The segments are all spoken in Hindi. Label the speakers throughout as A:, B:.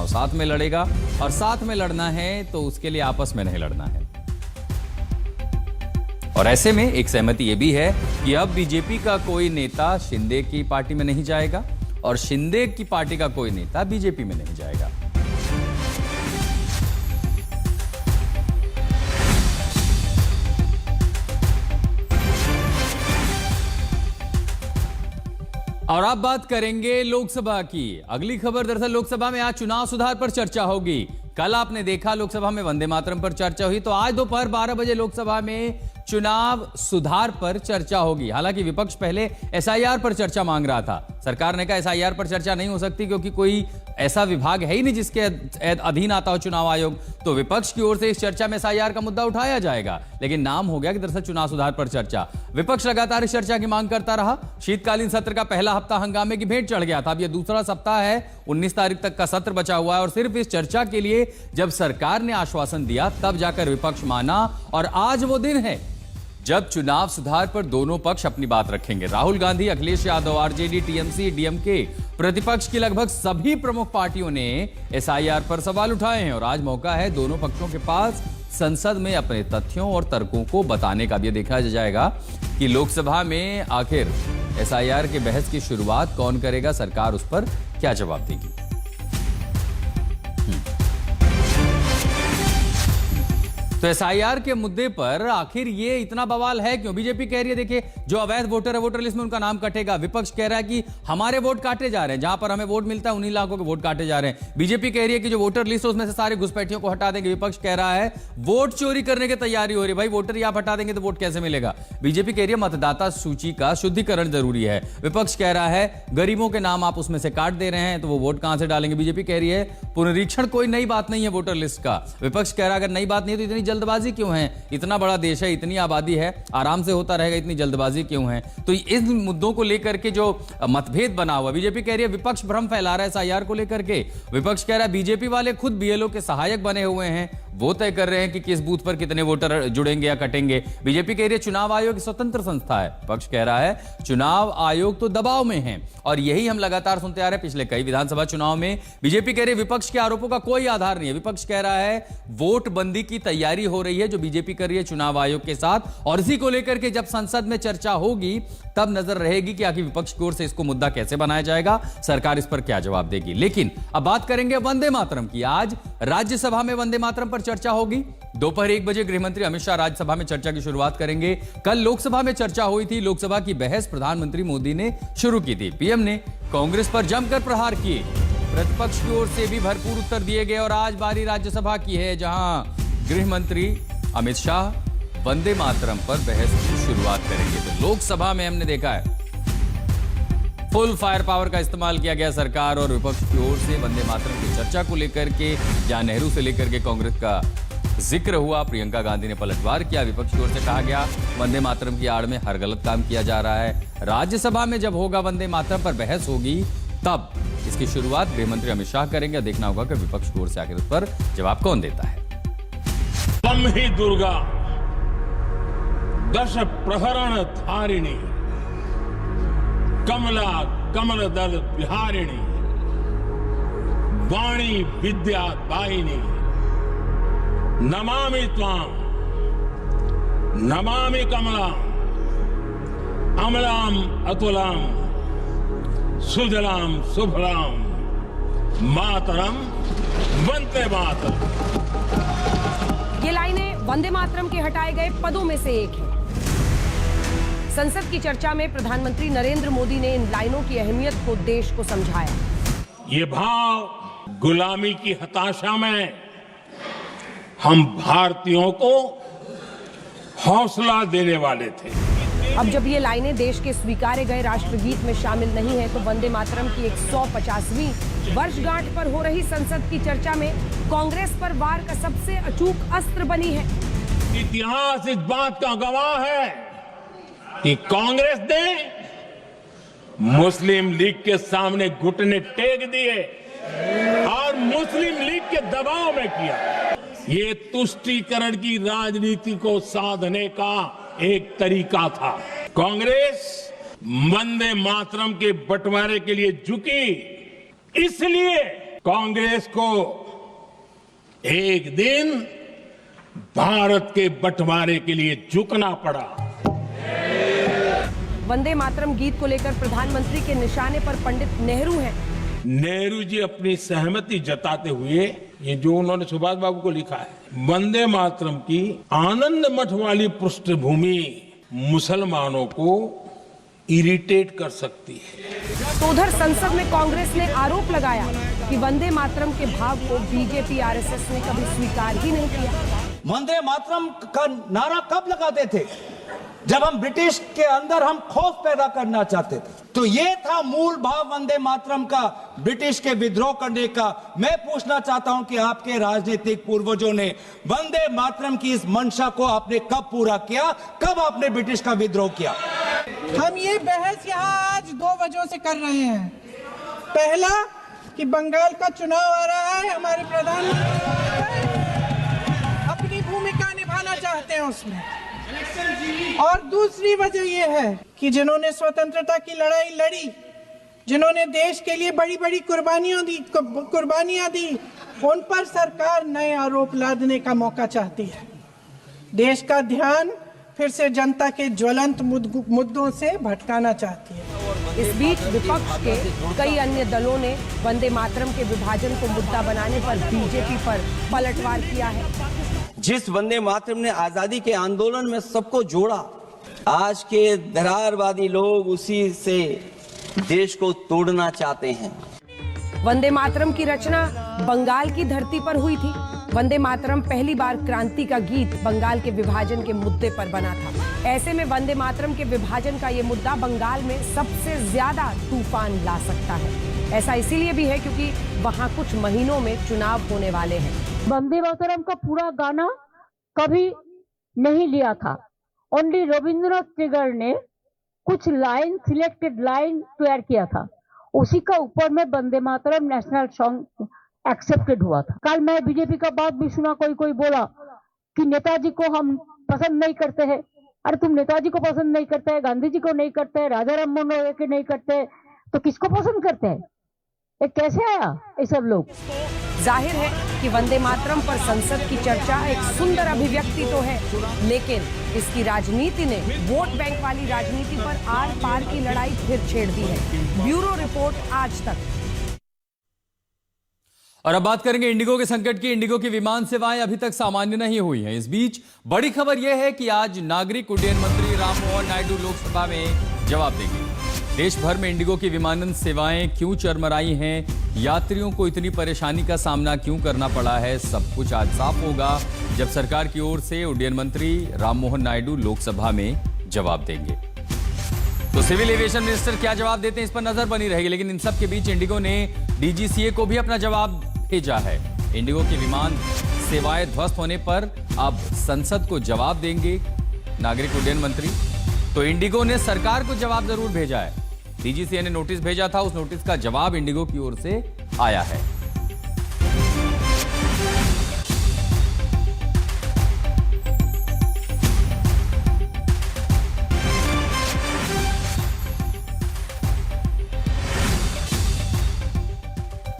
A: चुनाव साथ में लड़ेगा, और साथ में लड़ना है तो उसके लिए आपस में नहीं लड़ना है। और ऐसे में एक सहमति यह भी है कि अब बीजेपी का कोई नेता शिंदे की पार्टी में नहीं जाएगा और शिंदे की पार्टी का कोई नेता बीजेपी में नहीं जाएगा। और अब बात करेंगे लोकसभा की। अगली खबर दरअसल लोकसभा में आज चुनाव सुधार पर चर्चा होगी। कल आपने देखा लोकसभा में वंदे मातरम पर चर्चा हुई, तो आज दोपहर 12 बजे लोकसभा में चुनाव सुधार पर चर्चा होगी। हालांकि विपक्ष पहले एसआईआर पर चर्चा मांग रहा था। सरकार ने कहा एसआईआर पर चर्चा नहीं हो सकती क्योंकि कोई ऐसा विभाग है ही नहीं जिसके अधीन आता हो चुनाव आयोग, तो विपक्ष की ओर से इस चर्चा में एसआईआर का मुद्दा उठाया जाएगा। लेकिन नाम हो गया कि दरअसल चुनाव सुधार पर चर्चा। विपक्ष लगातार इस चर्चा की मांग करता रहा। शीतकालीन सत्र का पहला हफ्ता हंगामे की भेंट चढ़ गया था। अब यह दूसरा सप्ताह है, 19 तारीख तक का सत्र बचा हुआ है और सिर्फ इस चर्चा के लिए जब सरकार ने आश्वासन दिया तब जाकर विपक्ष माना। और आज वो दिन है जब चुनाव सुधार पर दोनों पक्ष अपनी बात रखेंगे। Rahul Gandhi, Akhilesh Yadav, RJD, TMC, DMK, प्रतिपक्ष की लगभग सभी प्रमुख पार्टियों ने एसआईआर पर सवाल उठाए हैं और आज मौका है दोनों पक्षों के पास संसद में अपने तथ्यों और तर्कों को बताने का भी देखा जाएगा कि लोकसभा में आखिर एसआईआर के बहस की शुरुआत कौन करेगा, सरकार उस पर क्या जवाब देगी। तो एसआईआर के मुद्दे पर आखिर ये इतना बवाल है क्यों? बीजेपी कह रही है देखिए जो अवैध वोटर है वोटर लिस्ट में उनका नाम कटेगा। विपक्ष कह रहा है कि हमारे वोट काटे जा रहे हैं, जहां पर हमें वोट मिलता है उन्हीं इलाकों के वोट काटे जा रहे हैं। बीजेपी कह रही है कि जो वोटर लिस्ट है उसमें से सारे घुसपैठियों को हटा देंगे। विपक्ष कह रहा है वोट चोरी करने की तैयारी हो रही है। भाई वोटर ही आप हटा देंगे तो वोट कैसे मिलेगा? बीजेपी कह रही है मतदाता सूची का शुद्धिकरण जरूरी है। विपक्ष कह रहा है गरीबों के नाम आप उसमें से काट दे रहे हैं तो वो वोट कहां से डालेंगे? बीजेपी कह रही है पुनरीक्षण कोई नई बात नहीं है वोटर लिस्ट का। विपक्ष कह रहा है अगर नई बात नहीं है तो इतनी जल्दबाजी क्यों है? इतना बड़ा देश है, इतनी आबादी है, आराम से होता रहेगा, इतनी जल्दबाजी क्यों है? तो इस मुद्दों को लेकर के जो मतभेद बना हुआ, बीजेपी कह रही है विपक्ष भ्रम फैला रहा है एसआईआर को लेकर के। विपक्ष कह रहा है बीजेपी वाले खुद बीएलओ के सहायक बने हुए हैं, वो तय कर रहे हैं कि किस बूथ पर कितने वोटर जुड़ेंगे या कटेंगे। बीजेपी कह रही है चुनाव आयोग स्वतंत्र संस्था है। विपक्ष कह रहा है चुनाव आयोग तो दबाव में है और यही हम लगातार सुनते आ रहे हैं पिछले कई विधानसभा चुनाव में। बीजेपी कह रही है विपक्ष के आरोपों का कोई आधार नहीं है। विपक्ष कह रहा है वोट बंदी की तैयारी हो रही है जो बीजेपी कर रही है चुनाव आयोग के साथ, और इसी को लेकर के जब संसद में चर्चा होगी तब नजर रहेगी कि आखिर विपक्ष की ओर से इसको मुद्दा कैसे बनाया जाएगा, सरकार इस पर क्या जवाब देगी। लेकिन अब बात करेंगे वंदे मातरम की। आज राज्यसभा में वंदे मातरम पर चर्चा होगी। दोपहर 1 बजे गृहमंत्री अमित शाह राज्यसभा में चर्चा की शुरुआत करेंगे। कल लोकसभा में चर्चा हुई थी। लोकसभा की बहस प्रधानमंत्री मोदी ने शुरू की थी। पीएम ने कांग्रेस पर जमकर प्रहार किए, प्रतिपक्ष की ओर से भी भरपूर उत्तर दिए गए और आज बारी राज्यसभा की है जहां गृहमंत्री अमित शाह वंदे मातरम पर बहस की शुरुआत करेंगे। तो लोकसभा में हमने देखा है फुल फायर पावर का इस्तेमाल किया गया सरकार और विपक्ष की ओर से वंदे मातरम की चर्चा को लेकर के, जहां नेहरू से लेकर के कांग्रेस का जिक्र हुआ, प्रियंका गांधी ने पलटवार किया। विपक्ष की ओर से कहा गया वंदे मातरम की आड़ में हर गलत काम किया जा रहा है। राज्यसभा में जब होगा वंदे मातरम पर बहस होगी तब इसकी शुरुआत गृहमंत्री अमित शाह करेंगे। देखना होगा कि विपक्ष की ओर से आखिर उस पर जवाब कौन देता है।
B: तम ही दुर्गा दश प्रहरण धारिणी कमला कमल दल विहारिणी वाणी विद्या दायिनी नमामि त्वां नमामि कमला अमलाम अतुलाम सुजलाम शुभलाम मातरम वंदे मातरम।
C: ये लाइनें वंदे मातरम के हटाए गए पदों में से एक है। संसद की चर्चा में प्रधानमंत्री नरेंद्र मोदी ने इन लाइनों की अहमियत को देश को समझाया।
B: ये भाव गुलामी की हताशा में हम भारतीयों को हौसला देने वाले थे।
C: अब जब ये लाइनें देश के स्वीकारे गए राष्ट्रगीत में शामिल नहीं है तो वंदे मातरम की 150वीं वर्षगांठ पर हो रही संसद की चर्चा में कांग्रेस पर वार का सबसे अचूक अस्त्र बनी है।
B: इतिहास इस बात का गवाह है कि कांग्रेस ने मुस्लिम लीग के सामने घुटने टेक दिए और मुस्लिम लीग के दबाव में किया। ये तुष्टीकरण की राजनीति को साधने का एक तरीका था। कांग्रेस वंदे मातरम के बंटवारे के लिए झुकी, इसलिए कांग्रेस को एक दिन भारत के बंटवारे के लिए झुकना पड़ा।
C: वंदे मातरम गीत को लेकर प्रधानमंत्री के निशाने पर पंडित नेहरू हैं।
B: नेहरू जी अपनी सहमति जताते हुए ये जो उन्होंने सुभाष बाबू को लिखा है, वंदे मातरम की आनंद मठ वाली पृष्ठभूमि मुसलमानों को इरिटेट कर सकती है।
C: तो उधर संसद में कांग्रेस ने आरोप लगाया कि वंदे मातरम के भाव को बीजेपी आरएसएस ने कभी स्वीकार ही नहीं किया।
D: वंदे मातरम का नारा कब लगाते थे? जब हम ब्रिटिश के अंदर हम खौफ पैदा करना चाहते थे। तो ये था मूल भाव वंदे मातरम का, ब्रिटिश के विद्रोह करने का। मैं पूछना चाहता हूं कि आपके राजनीतिक पूर्वजों ने वंदे मातरम की इस मंशा को आपने कब पूरा किया? कब आपने ब्रिटिश का विद्रोह किया?
E: हम ये बहस यहाँ आज दो वजहों से कर रहे हैं। पहला कि बंगाल का चुनाव आ रहा है, हमारे प्रधानमंत्री अपनी भूमिका निभाना चाहते हैं उसमें। और दूसरी वजह यह है कि जिन्होंने स्वतंत्रता की लड़ाई लड़ी, जिन्होंने देश के लिए बड़ी बड़ी कुर्बानियां दी, उन पर सरकार नए आरोप लादने का मौका चाहती है। देश का ध्यान फिर से जनता के ज्वलंत मुद्दों से भटकाना चाहती है।
C: इस बीच विपक्ष के कई अन्य दलों ने वंदे मातरम के विभाजन को मुद्दा बनाने पर बीजेपी पर पलटवार किया है।
D: जिस वंदे मातरम ने आजादी के आंदोलन में सबको जोड़ा, आज के दरारवादी लोग उसी से देश को तोड़ना चाहते हैं।
C: वंदे मातरम की रचना बंगाल की धरती पर हुई थी। वंदे मातरम पहली बार क्रांति का गीत बंगाल के विभाजन के मुद्दे पर बना था। ऐसे में वंदे मातरम के विभाजन का ये मुद्दा बंगाल में सबसे ज्यादा तूफान ला सकता है। ऐसा इसीलिए भी है क्योंकि वहां कुछ महीनों में चुनाव होने वाले हैं।
F: वंदे मातरम का पूरा गाना कभी नहीं लिया था। ओनली रविंद्रनाथ टैगोर ने कुछ लाइन, सिलेक्टेड लाइन तैयार किया था। उसी का ऊपर में Vande Mataram national song accepted हुआ था। कल मैं बीजेपी का बात भी सुना, कोई बोला कि नेताजी को हम पसंद नहीं करते हैं। अरे तुम नेताजी को पसंद नहीं करते हैं, गांधी जी को नहीं करते हैं, राजा राम मोहन राय को नहीं करते, तो किसको पसंद करते हैं? ये कैसे आया ये सब लोग?
C: जाहिर है कि वंदे मातरम पर संसद की चर्चा एक सुंदर अभिव्यक्ति तो है, लेकिन इसकी राजनीति ने वोट बैंक वाली राजनीति पर आर पार की लड़ाई फिर छेड़ दी है। ब्यूरो रिपोर्ट आज तक।
A: और अब बात करेंगे इंडिगो के संकट की। इंडिगो की विमान सेवाएं अभी तक सामान्य नहीं हुई हैं। इस बीच बड़ी खबर यह है कि आज नागरिक उड्डयन मंत्री राममोहन नायडू लोकसभा में जवाब देंगे। देश भर में इंडिगो की विमानन सेवाएं क्यों चरमराई हैं, यात्रियों को इतनी परेशानी का सामना क्यों करना पड़ा है, सब कुछ आज साफ होगा जब सरकार की ओर से उड्डयन मंत्री राममोहन नायडू लोकसभा में जवाब देंगे। तो सिविल एविएशन मिनिस्टर क्या जवाब देते हैं, इस पर नजर बनी रहेगी। लेकिन इन सब के बीच इंडिगो ने डीजीसीए को भी अपना जवाब भेजा है। इंडिगो की विमान सेवाएं ध्वस्त होने पर अब संसद को जवाब देंगे नागरिक उड्डयन मंत्री। तो इंडिगो ने सरकार को जवाब जरूर भेजा है। डीजीसीए ने नोटिस भेजा था, उस नोटिस का जवाब इंडिगो की ओर से आया है।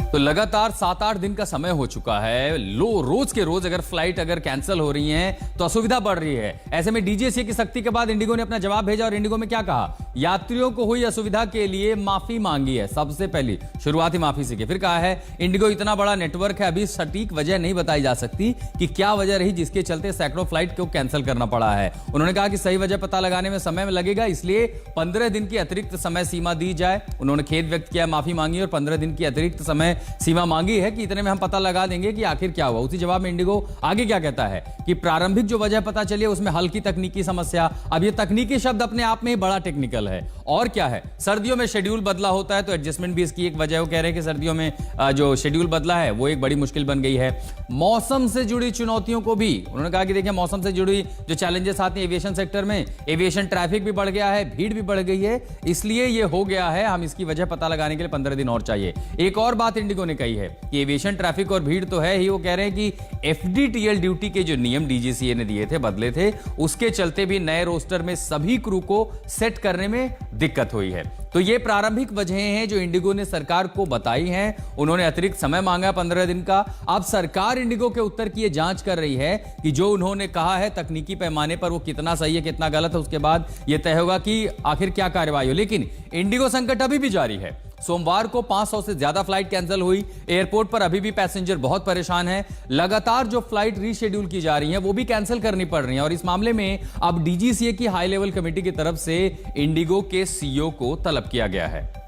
A: तो लगातार 7-8 दिन का समय हो चुका है। रोज के रोज अगर फ्लाइट कैंसिल हो रही हैं तो असुविधा बढ़ रही है। ऐसे में डीजीसीए की सख्ती के बाद इंडिगो ने अपना जवाब भेजा और इंडिगो में क्या कहा, यात्रियों को हुई असुविधा के लिए माफी मांगी है। सबसे पहली शुरुआती माफी से फिर कहा है इंडिगो इतना बड़ा नेटवर्क है, अभी सटीक वजह नहीं बताई जा सकती कि क्या वजह रही जिसके चलते सैकड़ों फ्लाइट को कैंसिल करना पड़ा है। उन्होंने कहा कि सही वजह पता लगाने में समय लगेगा, इसलिए 15 दिन की अतिरिक्त समय सीमा दी जाए। उन्होंने खेद व्यक्त किया, माफी मांगी और 15 दिन की अतिरिक्त समय सीमा मांगी है कि इतने में हम पता लगा देंगे कि आखिर क्या हुआ। उसी जवाब में इंडिगो आगे क्या कहता है कि प्रारंभिक जो वजह पता चली है उसमें हल्की तकनीकी समस्या। अब ये तकनीकी शब्द अपने आप में ही बड़ा टेक्निकल है। और क्या है, सर्दियों में शेड्यूल बदला होता है तो एडजस्टमेंट भी इसकी एक वजह। वो कह रहे हैं कि सर्दियों में जो शेड्यूल बदला है वो एक बड़ी मुश्किल बन गई है। मौसम से जुड़ी चुनौतियों को भी उन्होंने कहा कि देखिए मौसम से जुड़ी जो चैलेंजेस आते हैं एविएशन सेक्टर में, एविएशन ट्रैफिक भी बढ़ गया है, भीड़ भी बढ़ गई है, इसलिए ये हो गया है। हम इसकी वजह पता लगाने के लिए 15 दिन और चाहिए। एक और बात इंडिगो ने कही है कि एविएशन ट्रैफिक और भीड़ तो है ही, वो कह रहे हैं कि एफडीटीएल ड्यूटी के जो नियम डीजीसीए ने दिए थे, बदले थे, उसके चलते भी नए रोस्टर में सभी क्रू को सेट करने में दिक्कत हुई है। तो ये प्रारंभिक वजहें हैं जो इंडिगो ने सरकार को बताई हैं। उन्होंने अतिरिक्त समय मांगा 15 दिन का। अब सरकार इंडिगो के उत्तर की ये जांच कर रही है कि जो उन्होंने कहा है तकनीकी पैमाने पर वो कितना सही है कितना गलत है, उसके बाद ये तय होगा कि आखिर क्या कार्रवाई हो। लेकिन इंडिगो संकट अभी भी जारी है। सोमवार को 500 से ज्यादा फ्लाइट कैंसिल हुई। एयरपोर्ट पर अभी भी पैसेंजर बहुत परेशान हैं। लगातार जो फ्लाइट रीशेड्यूल की जा रही हैं वो भी कैंसिल करनी पड़ रही हैं। और इस मामले में अब डीजीसीए की हाई लेवल कमेटी की तरफ से इंडिगो के सीईओ को तलब किया गया है।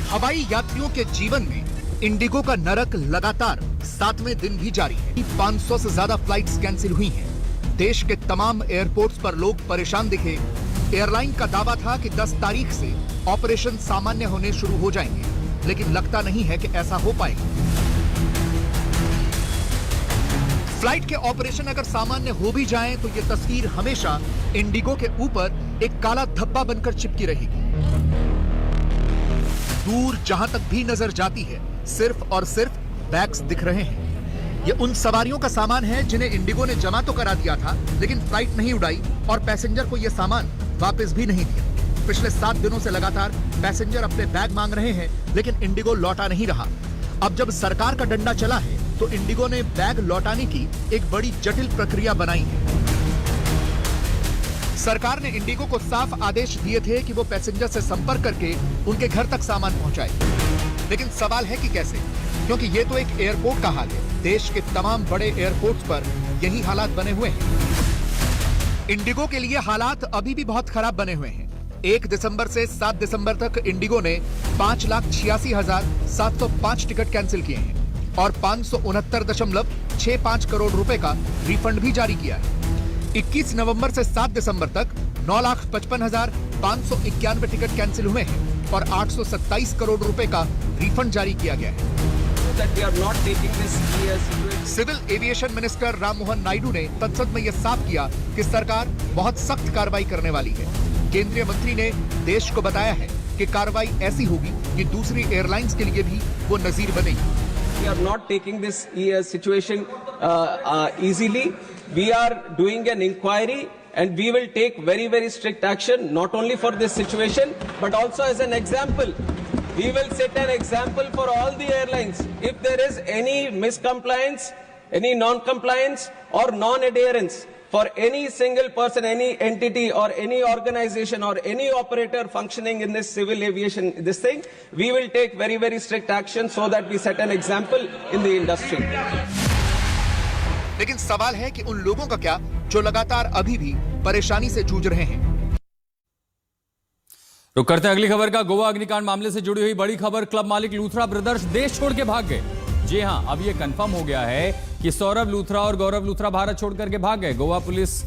G: हवाई यात्रियों के जीवन में इंडिगो का नरक लगातार 7वें दिन भी जारी है। 500 से ज्यादा फ्लाइट्स कैंसिल हुई हैं। देश के तमाम एयरपोर्ट्स पर लोग परेशान दिखे। एयरलाइन का दावा था कि 10 तारीख से ऑपरेशन सामान्य होने शुरू हो जाएंगे, लेकिन लगता नहीं है कि ऐसा हो पाएगा। फ्लाइट के ऑपरेशन अगर सामान्य हो भी जाएं, तो ये तस्वीर हमेशा इंडिगो के ऊपर एक काला धब्बा बनकर चिपकी रहेगी। दूर जहां तक भी नजर जाती है, सिर्फ और सिर्फ बैग्स दिख रहे हैं। ये उन सवारियों का सामान है जिन्हें इंडिगो ने जमा तो करा दिया था, लेकिन फ्लाइट नहीं उड़ाई और पैसेंजर को यह सामान वापस भी नहीं दिया। पिछले 7 दिनों से लगातार पैसेंजर अपने बैग मांग रहे हैं, लेकिन इंडिगो लौटा नहीं रहा। अब जब सरकार का डंडा चला है, तो इंडिगो ने बैग लौटाने की एक बड़ी जटिल प्रक्रिया बनाई है। सरकार ने इंडिगो को साफ आदेश दिए थे कि वो पैसेंजर से संपर्क करके उनके घर तक सामान पहुंचाए, लेकिन सवाल है कि कैसे, क्योंकि ये तो एक एयरपोर्ट का हाल है। देश के तमाम बड़े एयरपोर्ट्स पर यही हालात बने हुए हैं। इंडिगो के लिए हालात अभी भी बहुत खराब बने हुए हैं। 1 दिसंबर से 7 दिसंबर तक इंडिगो ने 5,86,705 टिकट कैंसिल किए हैं और 569.65 करोड़ रुपए का रिफंड भी जारी किया है। 21 नवंबर से 7 दिसंबर तक 9,55,591 टिकट कैंसिल हुए हैं और 827 करोड़ रुपए का रिफंड जारी किया गया है। Civil aviation minister Rammohan Naidu ने संसद में यह साफ किया कि सरकार बहुत सख्त कार्रवाई करने वाली है। केंद्रीय मंत्री ने देश को बताया है कि कार्रवाई ऐसी होगी कि दूसरी एयरलाइंस के लिए भी वो नजीर बनेगी।
H: We are not taking this situation easily. We are doing an inquiry and we will take very, very strict action, not only for this situation, but also as an example. We will set an example for all the airlines. If there is any miscompliance, any non-compliance or non-adherence for any single person, any entity or any organization or any operator functioning in this civil aviation, this thing, we will take very, very strict action so that we set an example in the industry.
G: लेकिन सवाल है कि उन लोगों का क्या जो लगातार अभी भी परेशानी से जूझ रहे हैं।
A: रुक करते हैं अगली खबर का। गोवा अग्निकांड मामले से जुड़ी हुई बड़ी खबर। क्लब मालिक लूथरा ब्रदर्स देश छोड़ के भाग गए। जी हां, अब यह कंफर्म हो गया है कि सौरभ लूथरा और गौरव लूथरा भारत छोड़ करके भाग गए। गोवा पुलिस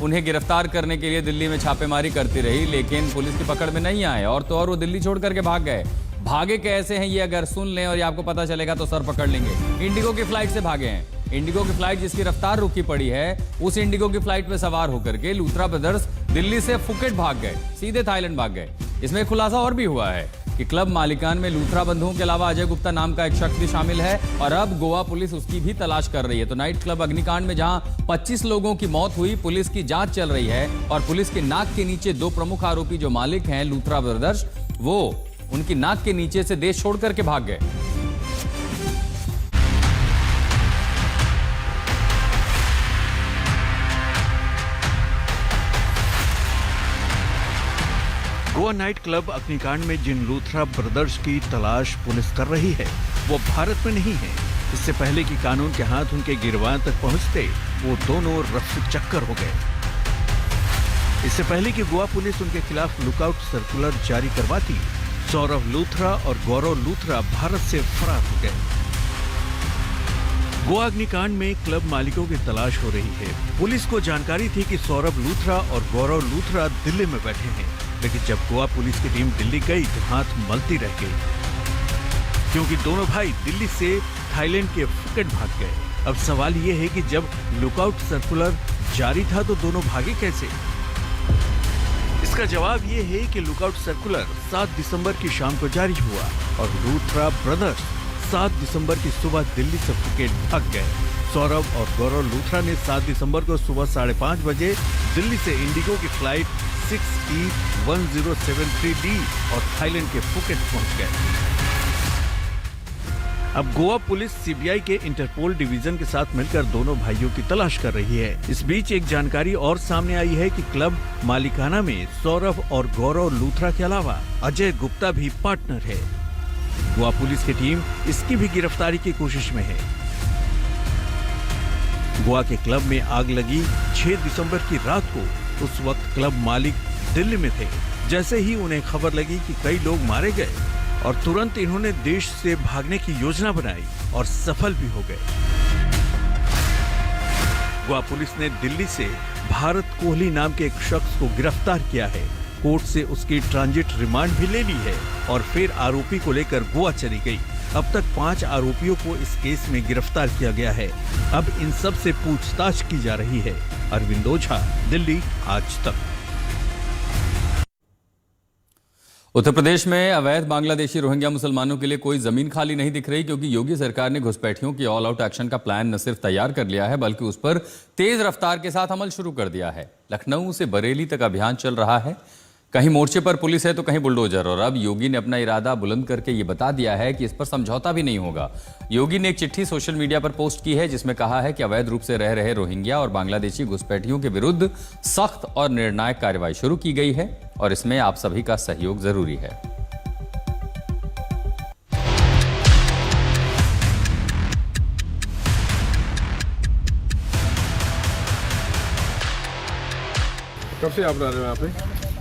A: उन्हें गिरफ्तार करने के लिए दिल्ली में छापेमारी करती रही, लेकिन पुलिस की पकड़ में नहीं आए और तो और वो दिल्ली छोड़ करके भाग गए। भागे कैसे हैं ये अगर सुन लें और ये आपको पता चलेगा तो सर पकड़ लेंगे। इंडिगो की फ्लाइट से भागे हैं। इंडिगो की फ्लाइट जिसकी रफ्तार रुकी पड़ी है, उस इंडिगो की फ्लाइट में सवार होकर के लूथरा ब्रदर्स दिल्ली से फुकेट भाग गए, सीधे थाईलैंड भाग गए। इसमें खुलासा और भी हुआ है कि क्लब मालिकान में लूथरा बंधुओं के अलावा अजय गुप्ता नाम का एक शख्स भी शामिल है और अब गोवा पुलिस उसकी भी तलाश कर रही है। तो नाइट क्लब अग्निकांड में जहां 25 लोगों की मौत हुई, पुलिस की जांच चल रही है और पुलिस के नाक के नीचे 2 प्रमुख आरोपी जो मालिक हैं लूथरा ब्रदर्स, वो उनकी नाक के नीचे से देश छोड़ करके भाग गए।
I: गोवा नाइट क्लब अग्निकांड में जिन लूथरा ब्रदर्स की तलाश पुलिस कर रही है, वो भारत में नहीं है। इससे पहले कि कानून के हाथ उनके गिरवान तक पहुंचते, वो दोनों रफ्फू चक्कर हो गए। इससे पहले कि गोवा पुलिस उनके खिलाफ लुकआउट सर्कुलर जारी करवाती, सौरभ लूथरा और गौरव लूथरा भारत से फरार हो गए। गोवा अग्निकांड में क्लब मालिकों की तलाश हो रही है। पुलिस को जानकारी थी कि सौरभ लूथरा और गौरव लूथरा दिल्ली में बैठे हैं, लेकिन जब गोवा पुलिस की टीम दिल्ली गई तो हाथ मलती रह गई, क्योंकि दोनों भाई दिल्ली से थाईलैंड के फुकेट भाग गए। अब सवाल यह है कि जब लुकआउट सर्कुलर जारी था तो दोनों भागे कैसे? इसका इसका जवाब ये है कि लुकआउट सर्कुलर 7 दिसंबर की शाम को जारी हुआ और लूथरा ब्रदर्स 7 दिसंबर की सुबह दिल्ली से फुकेट भाग गए। सौरभ और गौरव लूथरा ने 7 दिसंबर को सुबह 5:30 बजे दिल्ली से इंडिगो की फ्लाइट 6E1073D और थाईलैंड के फुकेट पहुंच गए। अब गोवा पुलिस सीबीआई के इंटरपोल डिवीजन के साथ मिलकर दोनों भाइयों की तलाश कर रही है। इस बीच एक जानकारी और सामने आई है कि क्लब मालिकाना में सौरभ और गौरव लूथरा के अलावा अजय गुप्ता भी पार्टनर है। गोवा पुलिस की टीम इसकी भी गिरफ्तारी की कोशिश में है। गोवा के क्लब में आग लगी 6 दिसंबर की रात को। उस वक्त क्लब मालिक दिल्ली में थे। जैसे ही उन्हें खबर लगी कि कई लोग मारे गए और तुरंत इन्होंने देश से भागने की योजना बनाई और सफल भी हो गए। गोवा पुलिस ने दिल्ली से भारत कोहली नाम के एक शख्स को गिरफ्तार किया है। कोर्ट से उसकी ट्रांजिट रिमांड भी ले ली है और फिर आरोपी को लेकर गोवा चली गई। अब तक 5 आरोपियों को इस केस में गिरफ्तार किया गया है। अब इन सब से पूछताछ की जा रही है। अरविंद ओझा, दिल्ली, आज तक।
A: उत्तर प्रदेश में अवैध बांग्लादेशी रोहिंग्या मुसलमानों के लिए कोई जमीन खाली नहीं दिख रही, क्योंकि योगी सरकार ने घुसपैठियों की ऑल आउट एक्शन का प्लान न सिर्फ तैयार कर लिया है बल्कि उस पर तेज रफ्तार के साथ अमल शुरू कर दिया है। लखनऊ से बरेली तक अभियान चल रहा है। कहीं मोर्चे पर पुलिस है तो कहीं बुलडोजर। और अब योगी ने अपना इरादा बुलंद करके ये बता दिया है कि इस पर समझौता भी नहीं होगा। योगी ने एक चिट्ठी सोशल मीडिया पर पोस्ट की है जिसमें कहा है कि अवैध रूप से रह रहे रोहिंग्या और बांग्लादेशी घुसपैठियों के विरुद्ध सख्त और निर्णायक कार्रवाई शुरू की गई है और इसमें आप सभी का सहयोग जरूरी है।
J: कब से आप रह रहे हो यहाँ पे?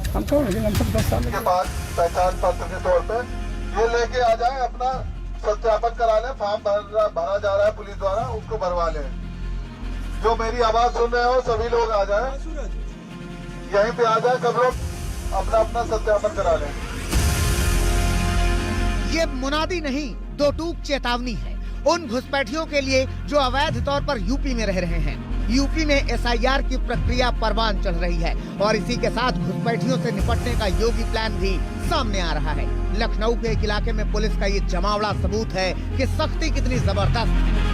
K: हम तो 10 साल
J: के बाद पहचान पत्र के तौर पे ये लेके आ जाए, अपना सत्यापन करा लें। फॉर्म भरा जा रहा है पुलिस द्वारा, उसको भरवा लें। जो मेरी आवाज सुन रहे हो सभी लोग आ जाए, यहीं पे आ जाए, सब लोग अपना अपना सत्यापन करा लें।
G: ये मुनादी नहीं, दो टूक चेतावनी है उन घुसपैठियों के लिए जो अवैध तौर पर यूपी में रह रहे हैं। यूपी में एसआईआर की प्रक्रिया परवान चढ़ रही है और इसी के साथ घुसपैठियों से निपटने का योगी प्लान भी सामने आ रहा है। लखनऊ के एक इलाके में पुलिस का ये जमावड़ा सबूत है कि सख्ती कितनी जबरदस्त है।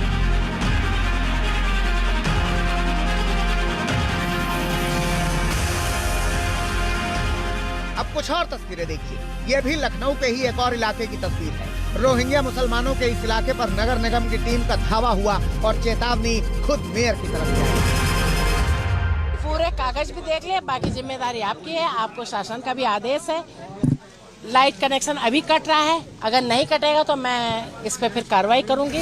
G: अब कुछ और तस्वीरें देखिए। ये भी लखनऊ के ही एक और इलाके की तस्वीर है। रोहिंग्या मुसलमानों के इस इलाके पर नगर निगम की टीम का धावा हुआ और चेतावनी खुद मेयर की तरफ से।
L: पूरे कागज भी देख ले, बाकी जिम्मेदारी आपकी है। आपको शासन का भी आदेश है। लाइट कनेक्शन अभी कट रहा है, अगर नहीं कटेगा तो मैं इस पे फिर कार्रवाई करूंगी।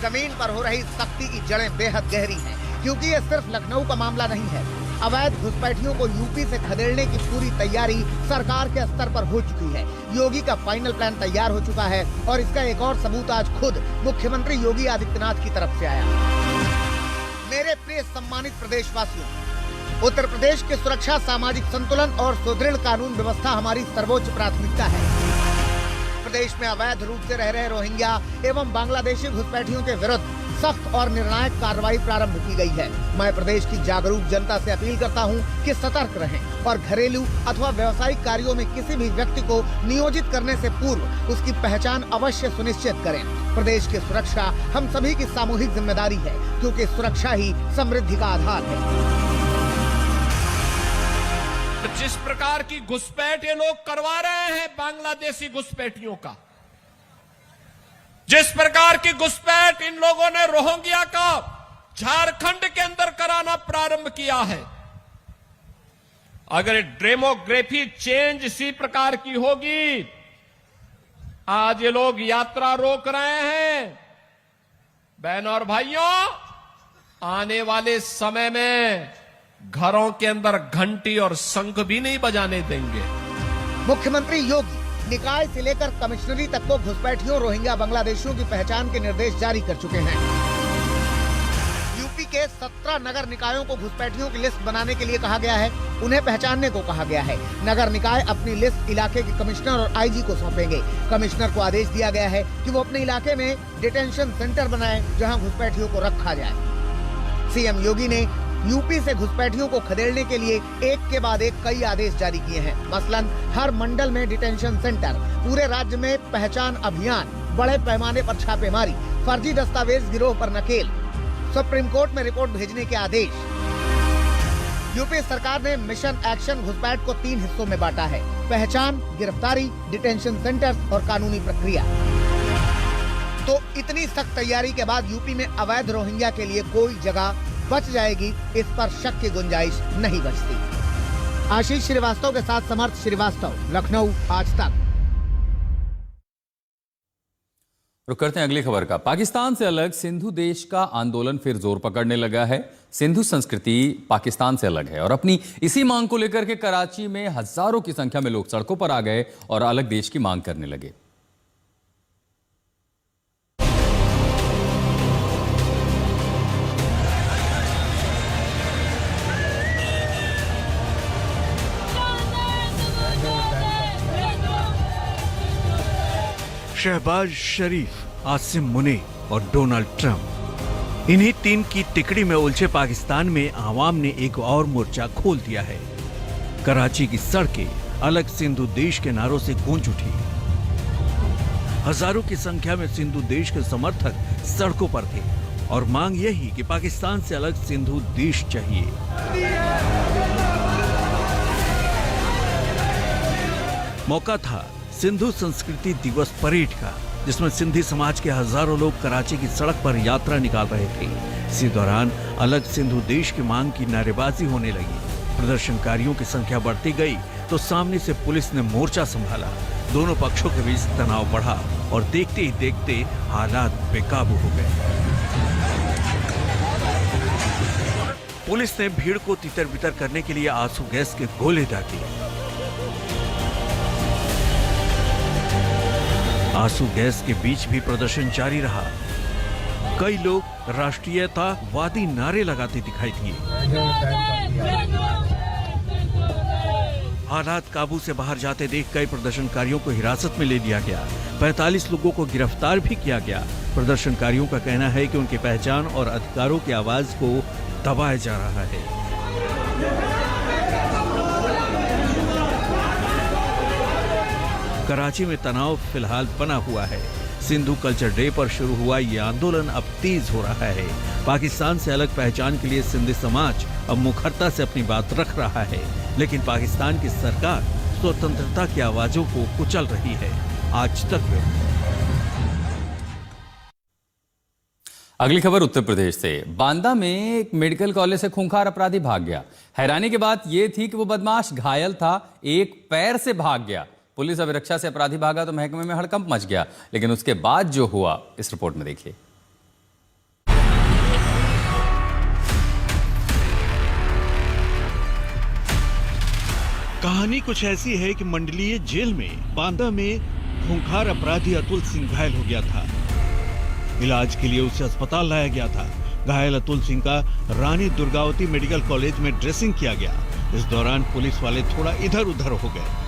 G: जमीन पर हो रही सख्ती की जड़ें बेहद गहरी हैं, क्योंकि ये सिर्फ लखनऊ का मामला नहीं है। अवैध घुसपैठियों को यूपी से खदेड़ने की पूरी तैयारी सरकार के स्तर पर हो चुकी है। योगी का फाइनल प्लान तैयार हो चुका है और इसका एक और सबूत आज खुद मुख्यमंत्री योगी आदित्यनाथ की तरफ से आया। मेरे प्रिय सम्मानित प्रदेशवासियों, उत्तर प्रदेश की सुरक्षा, सामाजिक संतुलन और सुदृढ़ कानून व्यवस्था हमारी सर्वोच्च प्राथमिकता है। प्रदेश में अवैध रूप से रह रहे रोहिंग्या एवं बांग्लादेशी घुसपैठियों के विरुद्ध सख्त और निर्णायक कार्रवाई प्रारंभ की गई है। मैं प्रदेश की जागरूक जनता से अपील करता हूं कि सतर्क रहें और घरेलू अथवा व्यावसायिक कार्यों में किसी भी व्यक्ति को नियोजित करने से पूर्व उसकी पहचान अवश्य सुनिश्चित करें। प्रदेश की सुरक्षा हम सभी की सामूहिक जिम्मेदारी है, क्योंकि सुरक्षा ही समृद्धि का आधार है।
B: जिस प्रकार की घुसपैठ ये लोग करवा रहे हैं बांग्लादेशी घुसपैठियों का, जिस प्रकार की घुसपैठ इन लोगों ने रोहिंग्या का झारखंड के अंदर कराना प्रारंभ किया है, अगर डेमोग्राफी चेंज इसी प्रकार की होगी, आज ये लोग यात्रा रोक रहे हैं। बहनों और भाइयों, आने वाले समय में घरों के अंदर घंटी और शंख भी नहीं बजाने देंगे।
G: मुख्यमंत्री योगी निकाय से लेकर कमिश्नरी तक को घुसपैठियों रोहिंग्या बांग्लादेशियों की पहचान के निर्देश जारी कर चुके हैं। यूपी के 17 नगर निकायों को घुसपैठियों की लिस्ट बनाने के लिए कहा गया है, उन्हें पहचानने को कहा गया है। नगर निकाय अपनी लिस्ट इलाके के कमिश्नर और आईजी को सौंपेंगे। कमिश्नर को आदेश दिया गया है कि वो अपने इलाके में डिटेंशन सेंटर बनाए, जहां घुसपैठियों को रखा जाए। सीएम योगी ने यूपी से घुसपैठियों को खदेड़ने के लिए एक के बाद एक कई आदेश जारी किए हैं। मसलन हर मंडल में डिटेंशन सेंटर, पूरे राज्य में पहचान अभियान, बड़े पैमाने पर छापेमारी, फर्जी दस्तावेज गिरोह पर नकेल, सुप्रीम कोर्ट में रिपोर्ट भेजने के आदेश। यूपी सरकार ने मिशन एक्शन घुसपैठ को 3 हिस्सों में बांटा है: पहचान, गिरफ्तारी, डिटेंशन सेंटर्स और कानूनी प्रक्रिया। तो इतनी सख्त तैयारी के बाद यूपी में अवैध रोहिंग्या के लिए कोई जगह बच जाएगी, इस पर शक की गुंजाइश नहीं बचती। आशीष श्रीवास्तव के साथ समर्थ श्रीवास्तव, लखनऊ, आज तक।
A: रुक करते हैं अगली खबर का। पाकिस्तान से अलग सिंधु देश का आंदोलन फिर जोर पकड़ने लगा है। सिंधु संस्कृति पाकिस्तान से अलग है और अपनी इसी मांग को लेकर के कराची में हजारों की संख्या में लोग सड़कों पर आ गए और अलग देश की मांग करने लगे।
I: शहबाज शरीफ, आसिम मुनीर और डोनाल्ड ट्रंप, इन्हीं 3 की टिकड़ी में उलझे पाकिस्तान में आवाम ने एक और मोर्चा खोल दिया है। कराची की सड़कें अलग सिंधु देश के नारों से गूंज उठी। हजारों की संख्या में सिंधु देश के समर्थक सड़कों पर थे और मांग यही कि पाकिस्तान से अलग सिंधु देश चाहिए। मौका था सिंधु संस्कृति दिवस परेड का, जिसमें सिंधी समाज के हजारों लोग कराची की सड़क पर यात्रा निकाल रहे थे। इसी दौरान अलग सिंधु देश की मांग की नारेबाजी होने लगी। प्रदर्शनकारियों की संख्या बढ़ती गई तो सामने से पुलिस ने मोर्चा संभाला। दोनों पक्षों के बीच तनाव बढ़ा और देखते ही देखते हालात बेकाबू हो गए। पुलिस ने भीड़ को तितर बितर करने के लिए आंसू गैस के गोले दागे। आंसू गैस के बीच भी प्रदर्शन जारी रहा। कई लोग राष्ट्रीयतावादी नारे लगाते दिखाई दिए। हालात काबू से बाहर जाते देख कई प्रदर्शनकारियों को हिरासत में ले लिया गया। 45 लोगों को गिरफ्तार भी किया गया। प्रदर्शनकारियों का कहना है कि उनकी पहचान और अधिकारों की आवाज को दबाया जा रहा है। कराची में तनाव फिलहाल बना हुआ है। सिंधु कल्चर डे पर शुरू हुआ ये आंदोलन अब तेज हो रहा है। पाकिस्तान से अलग पहचान के लिए सिंधी समाज अब मुखरता से अपनी बात रख रहा है, लेकिन पाकिस्तान की सरकार स्वतंत्रता की आवाजों को कुचल रही है। आज तक
A: अगली खबर उत्तर प्रदेश से। बांदा में एक मेडिकल कॉलेज से खूंखार अपराधी भाग गया। हैरानी की बात यह थी कि वो बदमाश घायल था, एक पैर से भाग गया। पुलिस अभिरक्षा से अपराधी भागा तो महकमे में हड़कंप मच गया, लेकिन उसके बाद जो हुआ इस रिपोर्ट में देखिए।
I: कहानी कुछ ऐसी है कि मंडलीय जेल में बांदा में खूंखार अपराधी अतुल सिंह घायल हो गया था। इलाज के लिए उसे अस्पताल लाया गया था। घायल अतुल सिंह का रानी दुर्गावती मेडिकल कॉलेज में ड्रेसिंग किया गया। इस दौरान पुलिस वाले थोड़ा इधर उधर हो गए।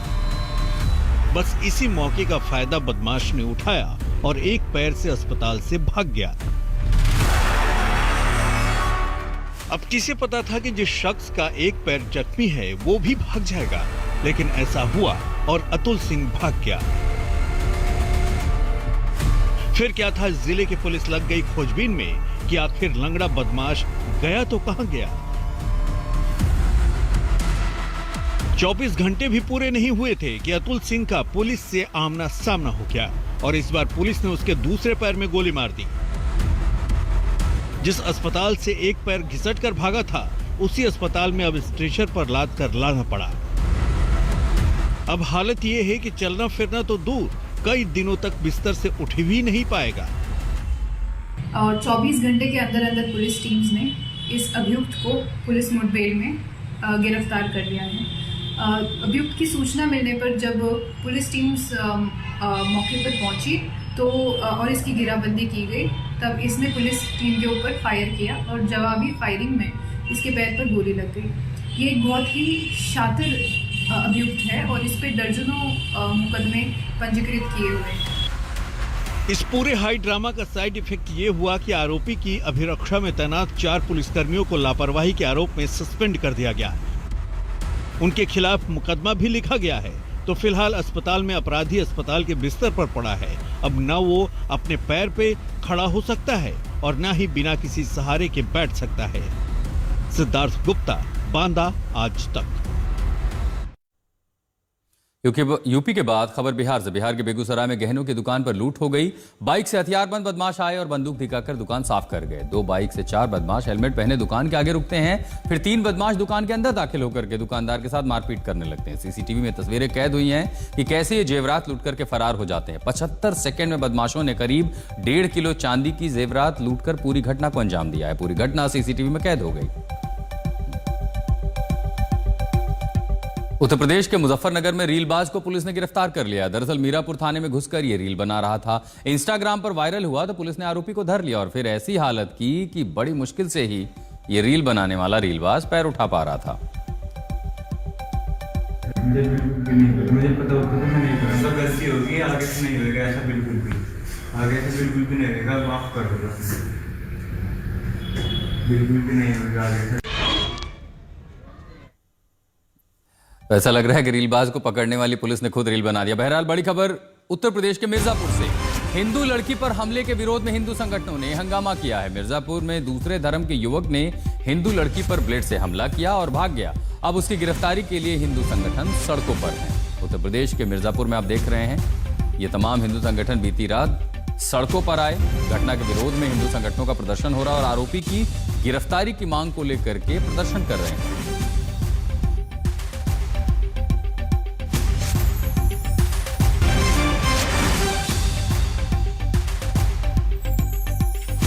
I: बस इसी मौके का फायदा बदमाश ने उठाया और एक पैर से अस्पताल से भाग गया। अब किसे पता था कि जिस शख्स का एक पैर जख्मी है वो भी भाग जाएगा, लेकिन ऐसा हुआ और अतुल सिंह भाग गया। फिर क्या था, जिले की पुलिस लग गई खोजबीन में कि आखिर लंगड़ा बदमाश गया तो कहां गया। 24 घंटे भी पूरे नहीं हुए थे कि अतुल सिंह का पुलिस से आमना सामना हो गया और इस बार पुलिस ने उसके दूसरे पैर में गोली मार दी। जिस अस्पताल से एक पैर घिसट कर भागा था, उसी अस्पताल में अब स्ट्रेचर पर लाद कर लाना पड़ा। अब हालत ये है कि चलना फिरना तो दूर, कई दिनों तक बिस्तर से उठ भी नहीं पाएगा।
M: और 24 घंटे के अंदर अंदर पुलिस टीम्स ने इस अभियुक्त को पुलिस मुठभेड़ में गिरफ्तार कर लिया है। अभियुक्त की सूचना मिलने पर जब पुलिस टीम्स मौके पर पहुंची तो और इसकी घेराबंदी की गई, तब इसने पुलिस टीम के ऊपर फायर किया और जवाबी फायरिंग में इसके पैर पर गोली लग गई। ये एक बहुत ही शातिर अभियुक्त है और इस पर दर्जनों मुकदमे पंजीकृत किए हुए हैं।
I: इस पूरे हाई ड्रामा का साइड इफेक्ट ये हुआ कि आरोपी की अभिरक्षा में तैनात 4 पुलिसकर्मियों को लापरवाही के आरोप में सस्पेंड कर दिया गया है। उनके खिलाफ मुकदमा भी लिखा गया है। तो फिलहाल अस्पताल में अपराधी अस्पताल के बिस्तर पर पड़ा है। अब न वो अपने पैर पे खड़ा हो सकता है और न ही बिना किसी सहारे के बैठ सकता है। सिद्धार्थ गुप्ता, बांदा, आज तक।
A: यूपी के बाद खबर बिहार से। बिहार के बेगूसराय में गहनों की दुकान पर लूट हो गई। बाइक से हथियारबंद बदमाश आए और बंदूक दिखाकर दुकान साफ कर गए। 2 बाइक से 4 बदमाश हेलमेट पहने दुकान के आगे रुकते हैं, फिर 3 बदमाश दुकान के अंदर दाखिल होकर के दुकानदार के साथ मारपीट करने लगते हैं। सीसीटीवी में तस्वीरें कैद हुई हैं कि कैसे ये जेवरात लूट करके फरार हो जाते हैं। 75 सेकंड में बदमाशों ने करीब 1.5 किलो चांदी की जेवरात लूटकर पूरी घटना को अंजाम दिया है। पूरी घटना सीसीटीवी में कैद हो गई। उत्तर प्रदेश के मुजफ्फरनगर में रीलबाज को पुलिस ने गिरफ्तार कर लिया। दरअसल मीरापुर थाने में घुसकर ये रील बना रहा था। इंस्टाग्राम पर वायरल हुआ तो पुलिस ने आरोपी को धर लिया और फिर ऐसी हालत की कि बड़ी मुश्किल से ही ये रील बनाने वाला रीलबाज पैर उठा पा रहा था।
N: मुझे पता होता तो मैं नहीं करूँगा। गलती होगी, आगे से नहीं होगा ऐसा, बिल्कुल भी नहीं होगा। माफ कर दो, बिल्कुल भी नहीं होगा आगे से।
A: ऐसा लग रहा है कि रीलबाज को पकड़ने वाली पुलिस ने खुद रील बना दिया। बहरहाल बड़ी खबर उत्तर प्रदेश के मिर्जापुर से। हिंदू लड़की पर हमले के विरोध में हिंदू संगठनों ने हंगामा किया है। मिर्जापुर में दूसरे धर्म के युवक ने हिंदू लड़की पर ब्लेड से हमला किया और भाग गया। अब उसकी गिरफ्तारी के लिए हिंदू संगठन सड़कों पर हैं। उत्तर प्रदेश के मिर्जापुर में आप देख रहे हैं, ये तमाम हिंदू संगठन बीती रात सड़कों पर आए। घटना के विरोध में हिंदू संगठनों का प्रदर्शन हो रहा है और आरोपी की गिरफ्तारी की मांग को लेकर के प्रदर्शन कर रहे हैं।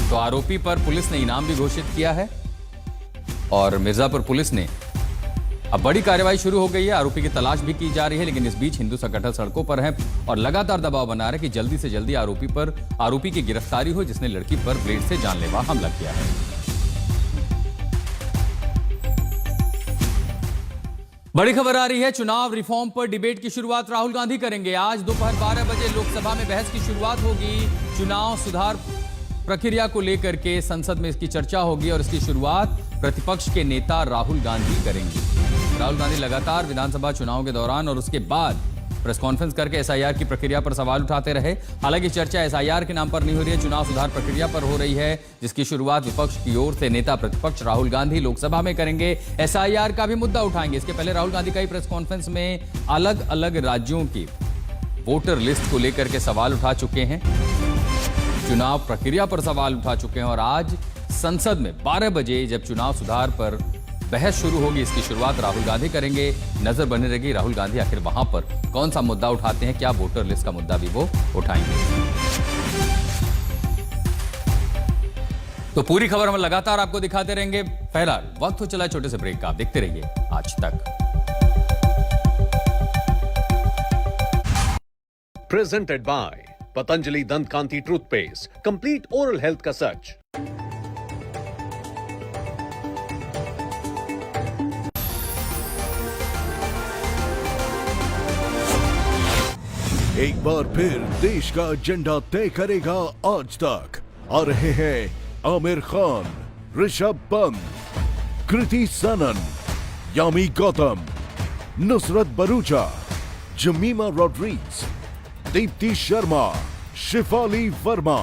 A: तो आरोपी पर पुलिस ने इनाम भी घोषित किया है और मिर्जापुर पुलिस ने अब बड़ी कार्रवाई शुरू हो गई है। आरोपी की तलाश भी की जा रही है, लेकिन इस बीच हिंदू संगठन सड़कों पर हैं और लगातार दबाव बना रहे हैं कि जल्दी से जल्दी आरोपी की गिरफ्तारी हो जिसने लड़की पर ब्लेड से जानलेवा हमला किया है। बड़ी खबर आ रही है, चुनाव रिफॉर्म पर डिबेट की शुरुआत राहुल गांधी करेंगे। आज दोपहर 12 बजे लोकसभा में बहस की शुरुआत होगी। चुनाव सुधार प्रक्रिया को लेकर के संसद में इसकी चर्चा होगी और इसकी शुरुआत प्रतिपक्ष के नेता राहुल गांधी करेंगे। राहुल गांधी लगातार विधानसभा चुनाव के दौरान और उसके बाद प्रेस कॉन्फ्रेंस करके एसआईआर की प्रक्रिया पर सवाल उठाते रहे। हालांकि चर्चा एसआईआर के नाम पर नहीं हो रही है, चुनाव सुधार प्रक्रिया पर हो रही है, जिसकी शुरुआत विपक्ष की ओर से नेता प्रतिपक्ष राहुल गांधी लोकसभा में करेंगे। एसआईआर का भी मुद्दा उठाएंगे। इसके पहले राहुल गांधी कई प्रेस कॉन्फ्रेंस में अलग अलग राज्यों की वोटर लिस्ट को लेकर के सवाल उठा चुके हैं, चुनाव प्रक्रिया पर सवाल उठा चुके हैं और आज संसद में 12 बजे जब चुनाव सुधार पर बहस शुरू होगी, इसकी शुरुआत राहुल गांधी करेंगे। नजर बनी रहेगी राहुल गांधी आखिर वहां पर कौन सा मुद्दा उठाते हैं, क्या वोटर लिस्ट का मुद्दा भी वो उठाएंगे। तो पूरी खबर हम लगातार आपको दिखाते रहेंगे। पहला वक्त हो चला छोटे से ब्रेक का, आप देखते रहिए आज तक।
O: प्रेजेंटेड बाय पतंजलि दंत कांति टूथपेस्ट, कंप्लीट ओरल हेल्थ का सच।
P: एक बार फिर देश का एजेंडा तय करेगा आज तक। आ रहे हैं आमिर खान, ऋषभ पंत, कृति सनन, यामी गौतम, नुसरत भरूचा, जमीमा रॉड्रिग्स, दीप्ति शर्मा, शिफाली वर्मा।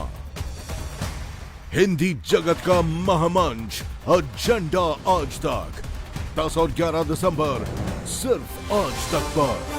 P: हिंदी जगत का महामंच एजेंडा आज तक 10 और 11 दिसंबर सिर्फ आज तक पर।